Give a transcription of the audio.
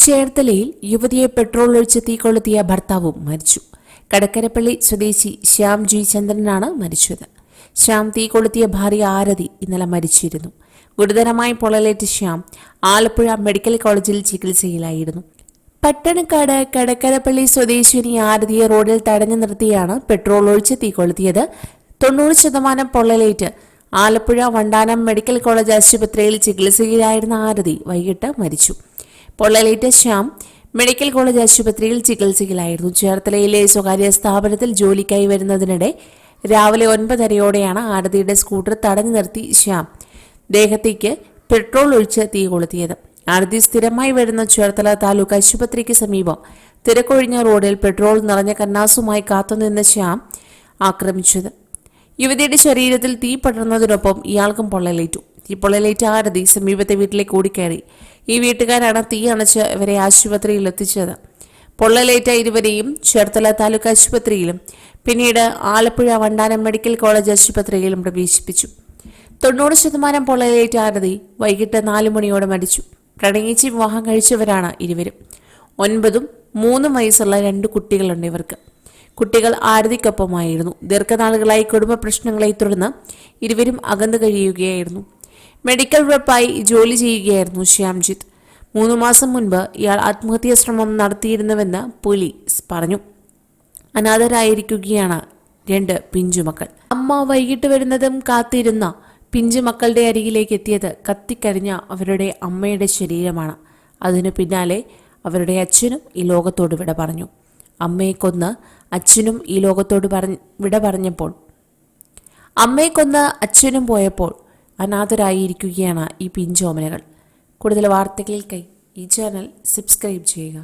ചേർത്തലയിൽ യുവതിയെ പെട്രോൾ ഒഴിച്ച് തീ കൊളുത്തിയ ഭർത്താവും മരിച്ചു. കടക്കരപ്പള്ളി സ്വദേശി ശ്യാം ജി ചന്ദ്രനാണ് മരിച്ചത്. ശ്യാം തീ കൊളുത്തിയ ഭാര്യ ആരതി ഇന്നലെ മരിച്ചിരുന്നു. ഗുരുതരമായി പൊള്ളലേറ്റ് ശ്യാം ആലപ്പുഴ മെഡിക്കൽ കോളേജിൽ ചികിത്സയിലായിരുന്നു. പട്ടണക്കാട് കടക്കരപ്പള്ളി സ്വദേശിനി ആരതിയെ റോഡിൽ തടഞ്ഞു നിർത്തിയാണ് പെട്രോൾ ഒഴിച്ച് തീ കൊളുത്തിയത്. 90% പൊള്ളലേറ്റ് ആലപ്പുഴ വണ്ടാനം മെഡിക്കൽ കോളേജ് ആശുപത്രിയിൽ ചികിത്സയിലായിരുന്ന ആരതി വൈകിട്ട് മരിച്ചു. പൊള്ളലേറ്റ ശ്യാം മെഡിക്കൽ കോളേജ് ആശുപത്രിയിൽ ചികിത്സയിലായിരുന്നു. ചേർത്തലയിലെ സ്വകാര്യ സ്ഥാപനത്തിൽ ജോലിക്കായി വരുന്നതിനിടെ രാവിലെ 9:30 ആരതിയുടെ സ്കൂട്ടർ തടഞ്ഞു നിർത്തി ശ്യാം ദേഹത്തേക്ക് പെട്രോൾ ഒഴിച്ച് തീ കൊളുത്തിയത്. ആരതി സ്ഥിരമായി വരുന്ന ചേർത്തല താലൂക്ക് ആശുപത്രിക്ക് സമീപം തിരക്കൊഴിഞ്ഞ റോഡിൽ പെട്രോൾ നിറഞ്ഞ കന്നാസുമായി കാത്തുനിന്ന ശ്യാം ആക്രമിച്ചത്. യുവതിയുടെ ശരീരത്തിൽ തീ പടർന്നതിനൊപ്പം ഇയാൾക്കും പൊള്ളലേറ്റു. ഈ പൊള്ളലേറ്റ ആരതി സമീപത്തെ വീട്ടിലേക്ക് ഓടിക്കയറി. ഈ വീട്ടുകാരാണ് തീ അണച്ച് ഇവരെ ആശുപത്രിയിൽ എത്തിച്ചത്. പൊള്ളലേറ്റ ഇരുവരെയും ചേർത്തല താലൂക്ക് ആശുപത്രിയിലും പിന്നീട് ആലപ്പുഴ വണ്ടാനം മെഡിക്കൽ കോളേജ് ആശുപത്രിയിലും പ്രവേശിപ്പിച്ചു. 90% പൊള്ളലേറ്റ ആരതി വൈകിട്ട് 4 മണിയോടെ മരിച്ചു. പ്രണയിച്ച് വിവാഹം കഴിച്ചവരാണ് ഇരുവരും. 9ഉം 3ഉം വയസ്സുള്ള 2 കുട്ടികളുണ്ട് ഇവർക്ക്. കുട്ടികൾ ആരതിക്കൊപ്പമായിരുന്നു. ദീർഘനാളുകളായി കുടുംബ പ്രശ്നങ്ങളെ തുടർന്ന് ഇരുവരും അകന്നു കഴിയുകയായിരുന്നു. മെഡിക്കൽ റെപ്പായി ജോലി ചെയ്യുകയായിരുന്നു ശ്യാംജിത്ത്. 3 മാസം മുൻപ് ഇയാൾ ആത്മഹത്യാ ശ്രമം നടത്തിയിരുന്നുവെന്ന് പോലീസ് പറഞ്ഞു. അനാഥരായിരിക്കുകയാണ് 2 പിഞ്ചുമക്കൾ. അമ്മ വൈകിട്ട് വരുന്നതും കാത്തിരുന്ന പിഞ്ചുമക്കളുടെ അരികിലേക്ക് എത്തിയത് കത്തിക്കരിഞ്ഞ അവരുടെ അമ്മയുടെ ശരീരമാണ്. അതിനു പിന്നാലെ അവരുടെ അച്ഛനും ഈ ലോകത്തോട് വിട പറഞ്ഞു. അമ്മയെ കൊന്ന് അച്ഛനും ഈ ലോകത്തോട് വിട പറഞ്ഞപ്പോൾ അമ്മയെ കൊന്ന് അച്ഛനും പോയപ്പോൾ അനാഥരായിരിക്കുകയാണ് ഈ പിഞ്ചോമനകൾ. കൂടുതൽ വാർത്തകൾക്കായി ഈ ചാനൽ സബ്സ്ക്രൈബ് ചെയ്യുക.